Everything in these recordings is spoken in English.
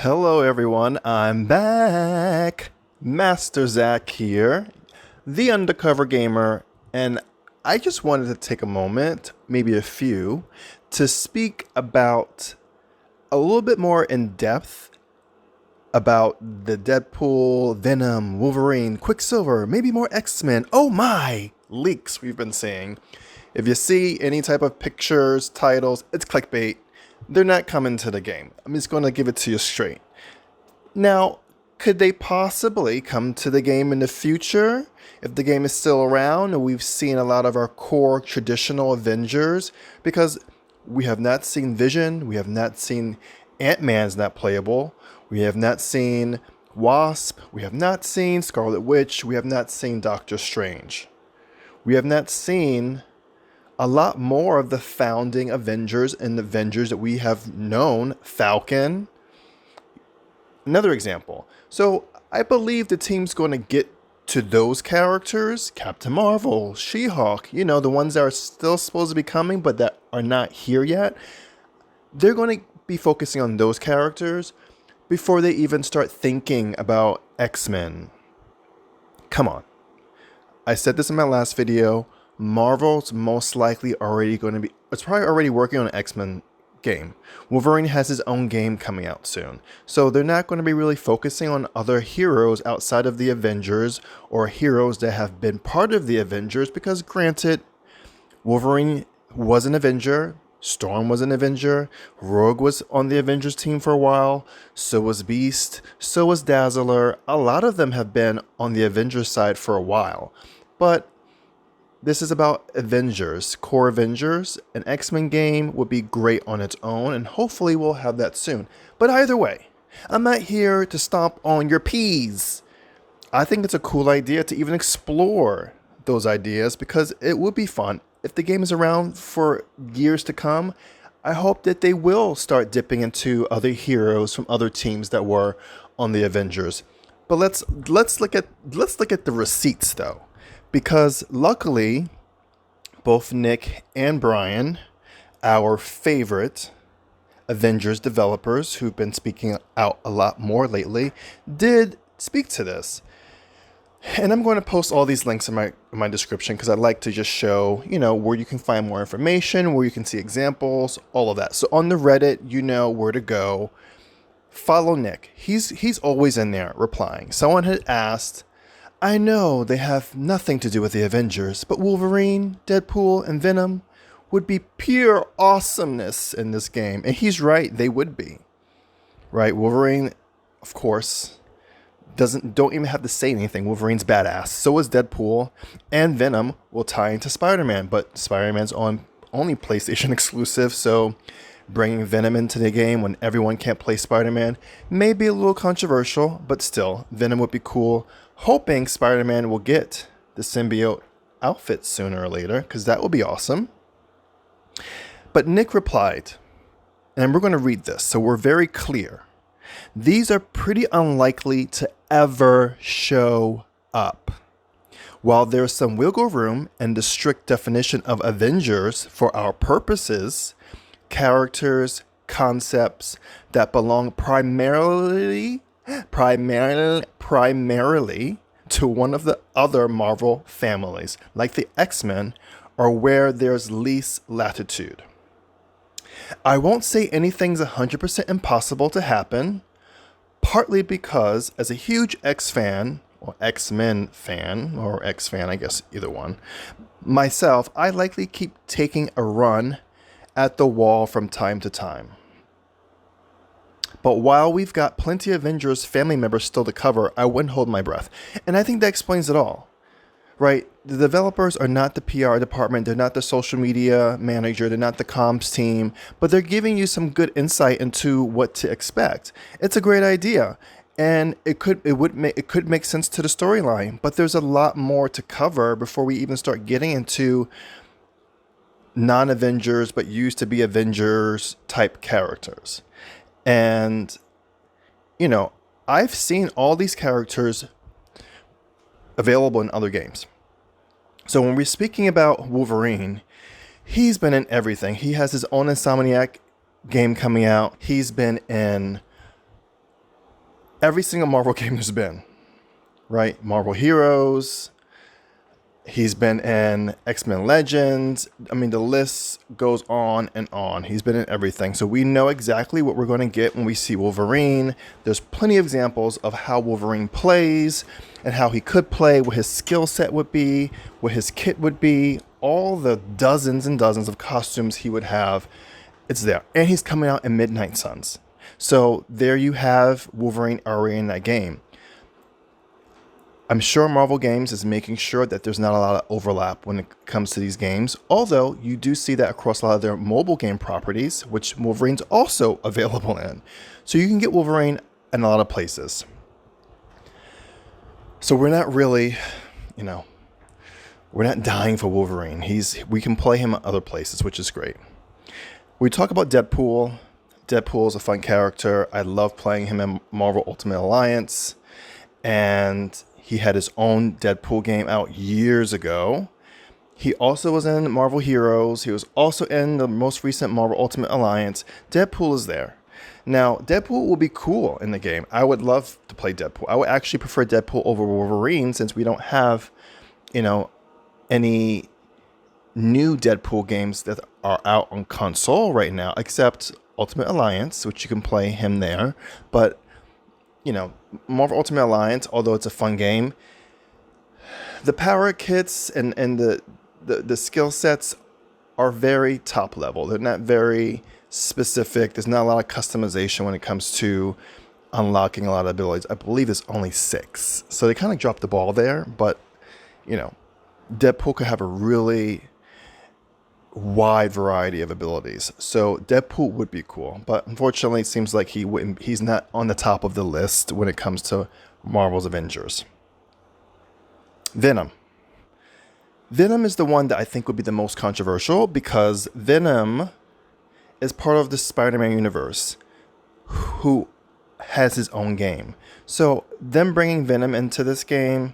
Hello everyone, I'm back. Master Zach here, the undercover gamer, and I just wanted to take a moment, maybe a few, to speak about a little bit more in depth about the Deadpool, Venom, Wolverine, Quicksilver, maybe more X-Men, oh my, leaks we've been seeing. If you see any type of pictures, titles, it's clickbait. They're not coming to the game. I'm just going to give it to you straight. Now, could they possibly come to the game in the future? If the game is still around and we've seen a lot of our core traditional Avengers, because we have not seen Vision, we have not seen Ant-Man's not playable, we have not seen Wasp, we have not seen Scarlet Witch, we have not seen Doctor Strange. We have not seen a lot more of the founding Avengers and Avengers that we have known. Falcon, another example. So I believe the team's going to get to those characters. Captain Marvel, She-Hulk, the ones that are still supposed to be coming but that are not here yet. They're going to be focusing on those characters before they even start thinking about X-Men. Come on. I said this in my last video. Marvel's most likely it's probably already working on an X-Men game. Wolverine has his own game coming out soon. So they're not going to be really focusing on other heroes outside of the Avengers or heroes that have been part of the Avengers because granted, Wolverine was an Avenger, Storm was an Avenger, Rogue was on the Avengers team for a while, so was Beast, so was Dazzler. A lot of them have been on the Avengers side for a while. But this is about Avengers, core Avengers. An X-Men game would be great on its own, and hopefully we'll have that soon. But either way, I'm not here to stomp on your peas. I think it's a cool idea to even explore those ideas because it would be fun. If the game is around for years to come, I hope that they will start dipping into other heroes from other teams that were on the Avengers. But let's look at the receipts though. Because luckily, both Nick and Brian, our favorite Avengers developers who've been speaking out a lot more lately, did speak to this. And I'm going to post all these links in my description because I'd like to just show, where you can find more information, where you can see examples, all of that. So on the Reddit, you know where to go. Follow Nick. He's always in there replying. Someone had asked, I know they have nothing to do with the Avengers, but Wolverine, Deadpool, and Venom would be pure awesomeness in this game. And he's right, they would be. Right? Wolverine, of course, don't even have to say anything. Wolverine's badass. So is Deadpool, and Venom will tie into Spider-Man, but Spider-Man's only PlayStation exclusive, so bringing Venom into the game when everyone can't play Spider-Man may be a little controversial, but still, Venom would be cool. Hoping Spider-Man will get the symbiote outfit sooner or later, because that would be awesome. But Nick replied, and we're going to read this, so we're very clear. These are pretty unlikely to ever show up. While there's some wiggle room in the strict definition of Avengers for our purposes, characters, concepts that belong primarily to one of the other Marvel families, like the X-Men, are where there's least latitude. I won't say anything's 100% impossible to happen, partly because as a huge X-Men fan, or X-fan, I guess either one, myself, I likely keep taking a run at the wall from time to time. But while we've got plenty of Avengers family members still to cover, I wouldn't hold my breath. And I think that explains it all, right? The developers are not the PR department. They're not the social media manager. They're not the comms team. But they're giving you some good insight into what to expect. It's a great idea. And it could make sense to the storyline. But there's a lot more to cover before we even start getting into non-Avengers but used to be Avengers type characters. And, I've seen all these characters available in other games. So when we're speaking about Wolverine, he's been in everything. He has his own Insomniac game coming out. He's been in every single Marvel game there's been, right? Marvel Heroes. He's been in X-Men Legends. I mean, the list goes on and on. He's been in everything. So we know exactly what we're going to get when we see Wolverine. There's plenty of examples of how Wolverine plays and how he could play, what his skill set would be, what his kit would be, all the dozens and dozens of costumes he would have. It's there. And he's coming out in Midnight Suns. So there you have Wolverine already in that game. I'm sure Marvel Games is making sure that there's not a lot of overlap when it comes to these games, although you do see that across a lot of their mobile game properties, which Wolverine's also available in. So you can get Wolverine in a lot of places. So we're not really, we're not dying for Wolverine. We can play him at other places, which is great. We talk about Deadpool. Deadpool is a fun character. I love playing him in Marvel Ultimate Alliance. And he had his own Deadpool game out years ago. He also was in Marvel Heroes. He was also in the most recent Marvel Ultimate Alliance. Deadpool is there. Now, Deadpool will be cool in the game. I would love to play Deadpool. I would actually prefer Deadpool over Wolverine since we don't have, any new Deadpool games that are out on console right now, except Ultimate Alliance, which you can play him there. But Marvel Ultimate Alliance, although it's a fun game, the power kits and the skill sets are very top level. They're not very specific. There's not a lot of customization when it comes to unlocking a lot of abilities. I believe there's only 6. So they kind of dropped the ball there. But, Deadpool could have a really wide variety of abilities. So Deadpool would be cool, but unfortunately it seems like he's not on the top of the list when it comes to Marvel's Avengers. Venom is the one that I think would be the most controversial because Venom is part of the Spider-Man universe who has his own game. So them bringing Venom into this game,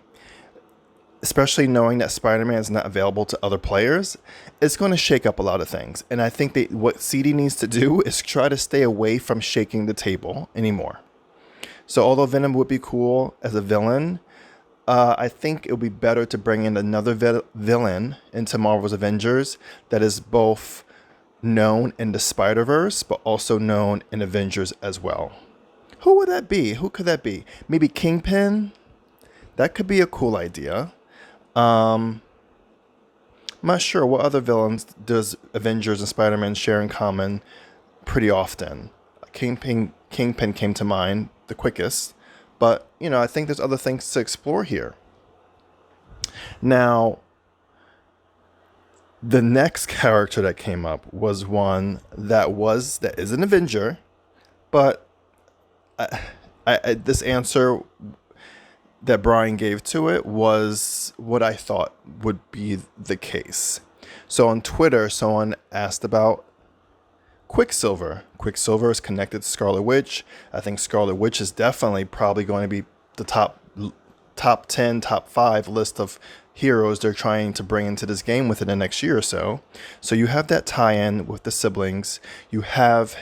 especially knowing that Spider-Man is not available to other players, it's going to shake up a lot of things. And I think that what CD needs to do is try to stay away from shaking the table anymore. So although Venom would be cool as a villain, I think it would be better to bring in another villain into Marvel's Avengers that is both known in the Spider-Verse, but also known in Avengers as well. Who would that be? Who could that be? Maybe Kingpin? That could be a cool idea. I'm not sure what other villains does Avengers and Spider-Man share in common pretty often. Kingpin came to mind the quickest, but I think there's other things to explore here. Now, the next character that came up was one that is an Avenger, but this answer that Brian gave to it was what I thought would be the case. So on Twitter, someone asked about Quicksilver. Quicksilver is connected to Scarlet Witch. I think Scarlet Witch is definitely probably going to be the top 10, top 5 list of heroes they're trying to bring into this game within the next year or so. So you have that tie-in with the siblings. You have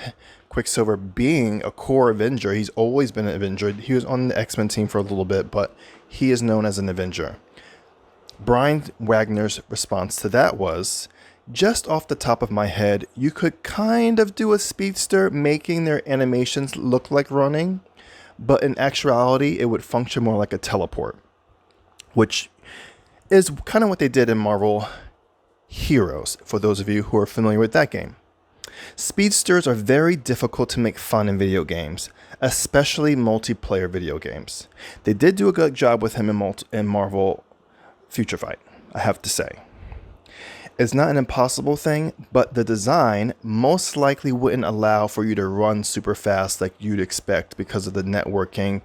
Quicksilver being a core Avenger. He's always been an Avenger. He was on the X-Men team for a little bit, but he is known as an Avenger. Brian Wagner's response to that was, just off the top of my head, you could kind of do a speedster making their animations look like running, but in actuality, it would function more like a teleport, which is kind of what they did in Marvel Heroes, for those of you who are familiar with that game. Speedsters are very difficult to make fun in video games, especially multiplayer video games. They did do a good job with him in Marvel Future Fight, I have to say. It's not an impossible thing, but the design most likely wouldn't allow for you to run super fast like you'd expect because of the networking,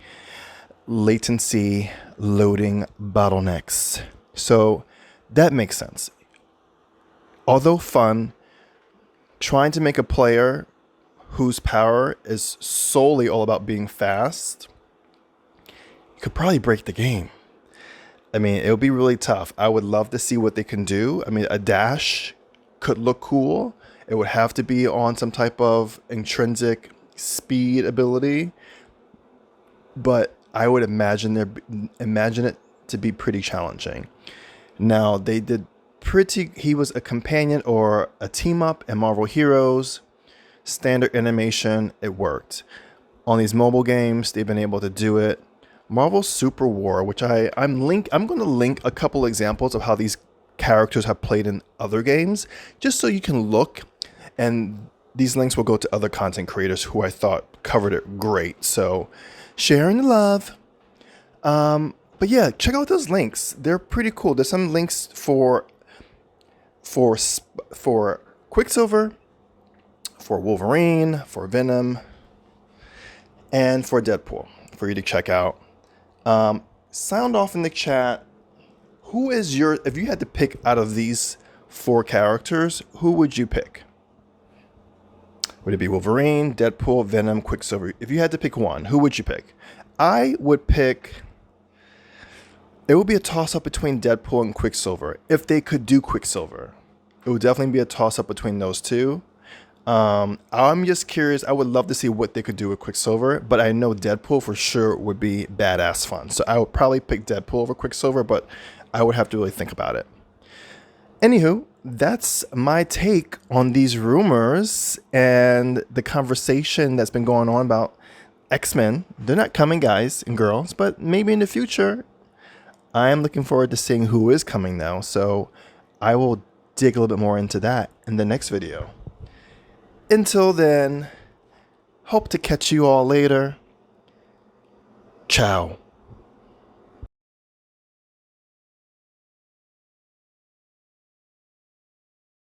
latency, loading bottlenecks. So that makes sense. Although fun, trying to make a player whose power is solely all about being fast could probably break the game. I mean, it would be really tough. I would love to see what they can do. I mean, a dash could look cool. It would have to be on some type of intrinsic speed ability. but I would imagine it to be pretty challenging. Now they did he was a companion or a team up in Marvel Heroes, standard animation, it worked. On these mobile games, they've been able to do it. Marvel Super War, which I'm going to link a couple examples of how these characters have played in other games, just so you can look, and these links will go to other content creators who I thought covered it great. So, sharing the love. But yeah, check out those links. They're pretty cool. There's some links for Quicksilver, for Wolverine, for Venom, and for Deadpool for you to check out. Sound off in the chat. If you had to pick out of these 4 characters, who would you pick? Would it be Wolverine, Deadpool, Venom, Quicksilver? If you had to pick one, who would you pick? I would pick... It would be a toss-up between Deadpool and Quicksilver. If they could do Quicksilver, it would definitely be a toss-up between those two. I'm just curious. I would love to see what they could do with Quicksilver, but I know Deadpool for sure would be badass fun. So I would probably pick Deadpool over Quicksilver, but I would have to really think about it. Anywho, that's my take on these rumors and the conversation that's been going on about X-Men. They're not coming, guys and girls, but maybe in the future. I am looking forward to seeing who is coming now, so I will dig a little bit more into that in the next video. Until then, hope to catch you all later. Ciao.